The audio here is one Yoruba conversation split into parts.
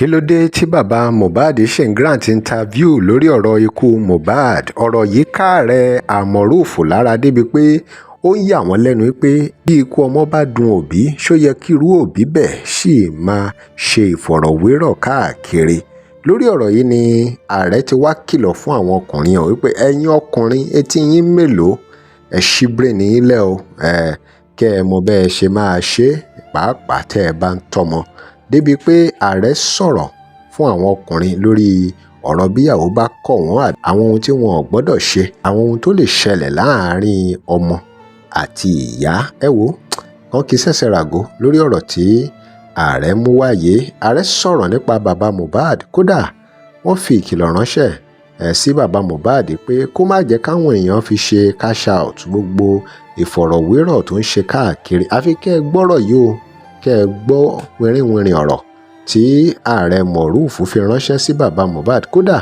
kí ló dé tí bàbá Mohbad ṣe ń grant interview lórí ọ̀rọ̀ ikú Mohbad? ọ̀rọ̀ yìí ká Ààrẹ Almaroof lára débi pé ó ń yà wọ́n lẹ́nu pé bí ikú ọmọ bá dun òbí ṣó yẹ kí irú òbí bẹ́ẹ̀ sì máa ṣe ìfọ̀rọ̀wérọ̀ káàkiri. lórí ọ̀rọ̀ yìí ni ààrẹ ti wá kìlọ̀ fún àwọn ọkùnrin ọ̀ wípé ẹ̀yin ọkùnrin etí yín mélòó ẹ ṣí brain yín lẹ̀ o, kẹ́ ẹ mọ bẹ́ẹ̀ ṣe máa ṣe pàápàá tẹ́ ẹ bá ń tọ́mọ. débi pé ààrẹ sọ̀rọ̀ fún àwọn ọkùnrin lórí ọ̀rọ̀ bíyàwó bá kọ̀ wọ́n, àwọn ohun tí wọn ò gbọ́dọ̀ ṣe, àwọn ohun tó lè ṣẹlẹ̀ láàárín ọmọ àti ìyá. ẹ wo wọn kì í ṣẹ̀ṣẹ̀ ràgó lórí ọ̀rọ̀ tí ààrẹ mú wáyé. ààrẹ sọ̀rọ̀ nípa bàbá Mohbad, kódà wọ́n fi ìkìlọ̀ ránṣẹ́ sí bàbá Mohbad pé kó má jẹ́ káwọn èèyàn fi ṣe cash out gbogbo ìfọ̀rọ̀wérọ̀ tó ń ṣe káàkiri. àfi kẹ́ ẹ gbọ́rọ̀ yìí o, kẹ́ ẹ gbọ́ wìrìwìrì ọ̀rọ̀ tí ààrẹ Almaroof fi ránṣẹ́ sí bàbá Mohbad. kódà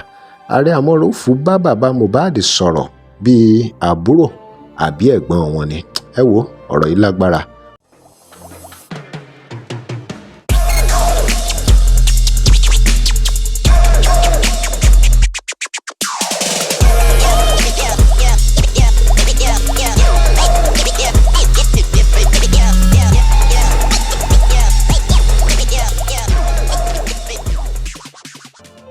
ààrẹ Almaroof bá bàbá Mohbad sọ̀rọ̀ bíi àbúrò àbí ẹ̀gbọ́n wọn ni. ẹ wo ọ̀rọ̀ yìí lágbára.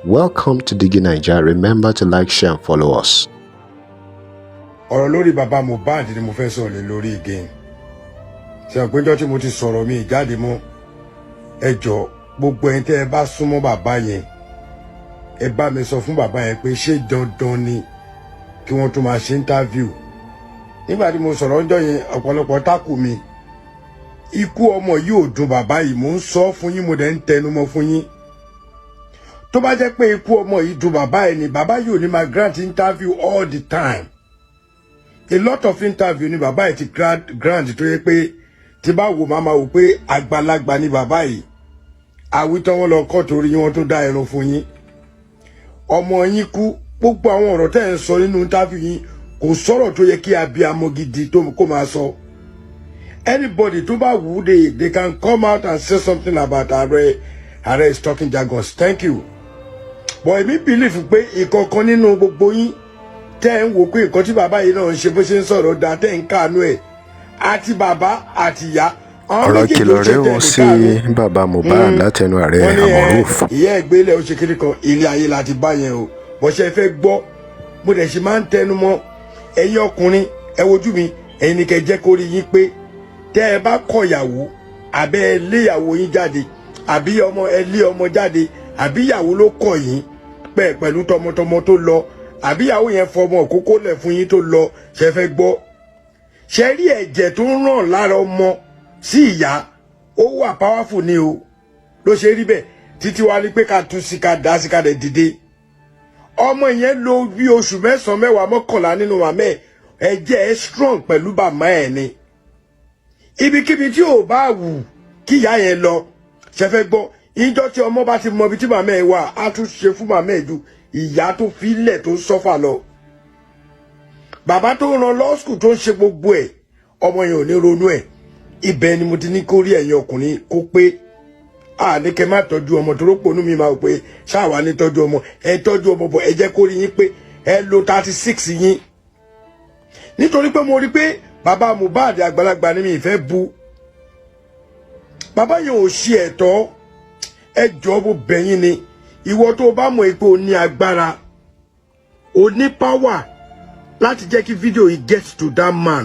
Welcome to Digi Naija. Remember to like, share and follow us. ọ̀rọ̀ lórí bàbá Mohbad ni mo fẹ́ sọ̀rọ̀ lé lórí again. ṣe àpéjọ tí mo ti sọ̀rọ̀ mi ìjáde mọ́ ẹ jọ̀ọ́ gbogbo ẹni tẹ́ ẹ bá súnmọ́ bàbá yẹn ẹ bá mi sọ fún bàbá yẹn pé ṣé dandan ni kí wọ́n tún máa ṣe interview. nígbà tí mo sọ̀rọ̀ ọjọ́ yẹn ọ̀pọ̀lọpọ̀ tákù mi. ikú ọmọ yìí ò dùn bàbá yìí, mò ń sọ fún yín, mo dẹ̀ ń tẹnu mọ́ fún yín. tó bá jẹ́ pé ikú ọmọ yìí dùn bàbá yìí ni bàbá yìí ò ní máa grant interview all the time. A lot of interview ni bàbá yìí ti grant tó yẹ pé tí bá wò máa wò pé àgbàlagbà ni bàbá yìí. àwítọ́ wọn lọ kọ́ torí wọn tó dá ẹran fún yín. ọmọ yín kú, gbogbo àwọn ọ̀rọ̀ tẹ́ ẹ̀ ń sọ nínú interview yín kò sọ̀rọ̀ tó yẹ kí abiyamọ gidi tó kó máa sọ. Anybody tó bá wù they can come out and say something about Ààrẹ is talking jargons. Thank you. But èmi believe pé ìkọ̀kan nínú gbogbo yín tẹ́ ń wò pé nǹkan tí bàbá yìí náà ń ṣe bó ṣe ń sọ̀rọ̀ dá tẹ́ ń káàánú ẹ̀ àti bàbá àti ìyá. ọ̀rọ̀ kìlọ̀ rẹ̀ wọ́n sí bàbá Mohbad látẹnu Ààrẹ Almaroof. ìyá ẹ̀gbẹ́lẹ̀ ó ṣe kiri kan ilé ayé láti bá yẹn o bó ṣe fẹ́ gbọ́ mo dẹ̀ ṣe máa ń tẹnu mọ́ ẹ̀yin ọkùnrin ẹ wojú mi ẹ̀yin ni kẹ́ jẹ́ kó rí yín pé tẹ́ ẹ bá kọ ìyàwó àbẹ́ ẹ lé ìyàwó yín jáde àbí ọmọ ẹ lé ọmọ jáde àbí ìyàwó ló kọ̀ yín pẹ̀lú tọmọtọmọ tó lọ àbí ìyàwó yẹn fọmọ òkókó lẹ̀ fún yín tó lọ ṣe fẹ́ gbọ́. ṣe rí ẹ̀jẹ̀ tó ń ràn lára ọmọ sí ìyá ó wà powerful ni o ló ṣe rí bẹ́ẹ̀ títí wá ní pé ká tún sí ká dá sí ká dẹ̀ dìde. ọmọ yẹn lò bí oṣù mẹ́sàn-án mẹ́wàá mọ́kànlá nínú màmá ẹ̀ ẹ̀jẹ̀ ẹ̀ strong pẹ̀lú bàmá ẹ̀ ni. ibikíbi tí ò bá wù kí ìyá yẹn lọ ṣe fẹ́ gbọ́ ìjọ tí ọmọ bá ti mọ ibi tí màmá ẹ̀ wà á tún ṣe fún màmá ẹ̀ ju ìyá tó filẹ̀ tó sọ́fà lọ. bàbá tó ràn law school tó ń ṣe gbogbo ẹ̀ ọmọ yẹn ò ní ronú ẹ̀. ibẹ̀ ni mo ti ní kó rí ẹ̀yin ọkùnrin kó pé ní kẹ́ má tọ́jú ọmọ tó rọ́pò inú mi máa wò pé ṣáà ní tọ́jú ọmọ ẹ tọ́jú ọmọ bọ̀ ẹ jẹ́ kó rí yín pé ẹ lo 36 yín. nítorí pé mo rí pé bàbá Mohbad àgbàlagbà ni mi ìfẹ́ bu. bàbá yẹn ò ṣe ẹ̀tọ́ ẹ jọ̀ọ́ bó bẹ̀yìn ni ìwọ tó bá mọ̀ pé o ní agbára o ní power láti jẹ́ kí fídíò yìí get to that man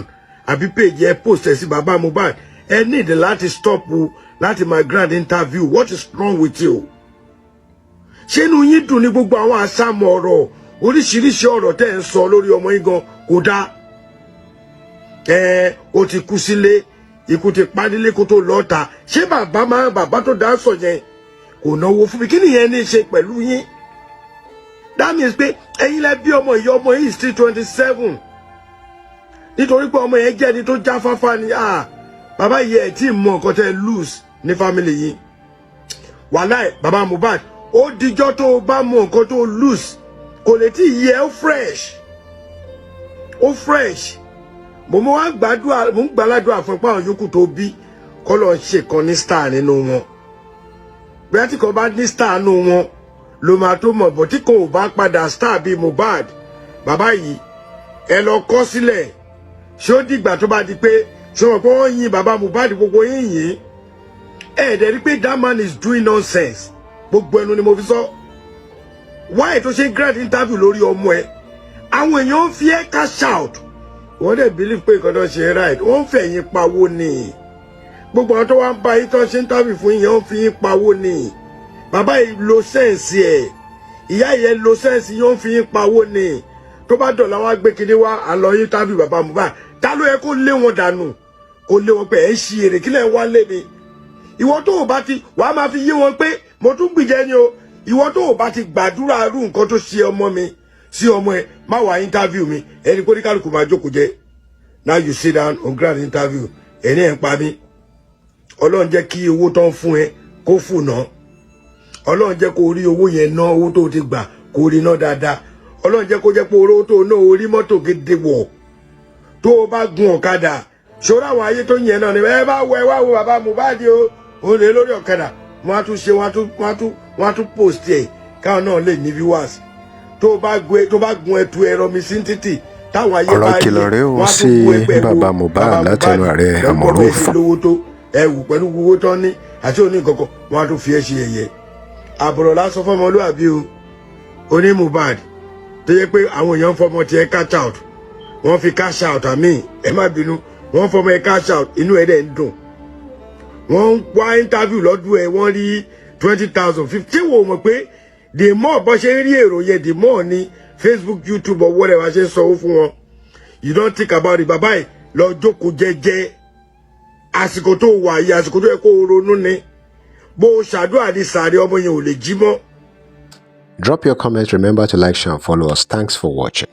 àbí page ẹ post ẹ sí bàbá Mohbad ẹ need láti stop o láti my grand interview. What is wrong with you? ṣé inú yín dùn ní gbogbo àwọn àṣàmọ̀ ọ̀rọ̀ oríṣiríṣi ọ̀rọ̀ tẹ́ ń sọ lórí ọmọ yín gan kò dáa. O ti kú sílé ikú ti pa nílé kó tó lọ ta ṣé bàbá tó dá sọ yẹn kò náwó fún mi kí nìyẹn ní í ṣe pẹ̀lú yín. That means pé ẹ̀yin lẹ bí ọmọ yìí still 27 nítorí pé ọmọ yẹn jẹ́ ẹni tó jáfáfá ni bàbá yìí ẹ̀ tí mọ nǹkan tẹ́ lose ní family yìí. wàláì bàbá Mohbad ó dijọ́ tó bá mọ nǹkan tó lose kò lè tí yẹ ó fresh. mo wá gbàládùá fún pé àwọn yòókù tó bí kọ́ lọ́ọ́ ṣe kan ní star nínú wọn. bóyá tí kò bá ní star nù wọn ló máa tó mọ̀ bọ̀ tí kò bá padà star bíi Mohbad bàbá yìí ẹ lọ kọ sílẹ̀ ṣé ó dìgbà tó bá di pé ṣé wọn pé wọ́n yin bàbá Mohbad gbogbo yín yìí ẹ dẹ̀ rí pé that man is doing nonsense gbogbo ẹnu ni mo fi sọ why tó ṣe grant interview lórí ọmọ ẹ àwọn èèyàn ń fi ẹ cash out wọ́n dẹ̀ believe pé nǹkan tó ṣe right wọ́n ń fẹ̀yìn pawó ni gbogbo àwọn tó wá ń bá yín tó ṣe interview fún yín wọ́n fi yín pawó ni bàbá yìí lo sẹ́ǹsì ẹ̀ ìyá yẹn lo sẹ́ǹsì yín wọ́n fi yín pawó ni tó bá dọ̀la wá gbé kinní wá àlọ́ yín interview bàbá Mohbad ta ló yẹ kó lé wọn dànù kó lé wọn pé ẹ̀ ń ṣi èrè kílẹ̀ ń wá lé mi ìwọ tó o bá ti wàá máa fi yé wọn pé mo tún gbìjẹ ni o ìwọ tó o bá ti gbàdúrà rú nǹkan tó ṣe ọmọ mi sí ọmọ ẹ má wá interview mi ẹni kó ní kálukú máa jókòó jẹ now you sit down on ground interview ẹni ẹ̀ ń pa mí ọlọ́run jẹ́ kí owó tó ń fún ẹ kó fò ná ọlọ́run jẹ́ kó rí owó yẹn ná owó tó ti gbà kó rí ná dáadáa ọlọ́run jẹ́ kó jẹ́ pé owó tó ná orí mọ́tò gidi wọ̀ tó o bá gun ọ̀kadà ṣòro àwọn ayé tó yẹn náà ni ẹ bá wọ ẹ wá wo bàbá Mohbad o òun lè lórí ọ̀kadà wọ́n á tún ṣe wọ́n á tún post ẹ̀ káwọn náà lè ní viewers tó bá gun ẹtu ẹ̀rọ mi sí títì táwọn ayé bá rí wọ́n á tún gun ẹgbẹ́ bàbá Mohbad látẹnu Ààrẹ Almaroof ẹ wù pẹ̀lú gbogbo tán ní àti òní kankan wọ́n á tún fi ẹ́ ṣe ẹ̀yẹ àbọ̀rọ̀ lásán fọmọlúwàbí o oní Mohbad tó yẹ pé àwọn èèyàn fọmọ tiẹ̀ cash out wọ́n fi cash out àmì ẹ má bínú wọ́n fọmọ ẹ cash out inú ẹ̀ dẹ̀ ń dùn wọ́n wá interview lọ́dún ẹ̀ wọ́n rí 20,000 15 wò mọ̀ pé the more bọ́ ṣe ń rí èrò yẹn the more ni Facebook YouTube or whatever ṣe ń sanwó fún wọn you don't think about it bàbá yìí lọ jókòó jẹ́jẹ́ àsìkò tó wà yìí àsìkò tó yẹ kó ronú ni bó ṣàdúrà ní sàárẹ̀ ọmọ yẹn ò lè jí mọ́. Drop your comments. Remember to like, share, and follow us. Thanks for watching.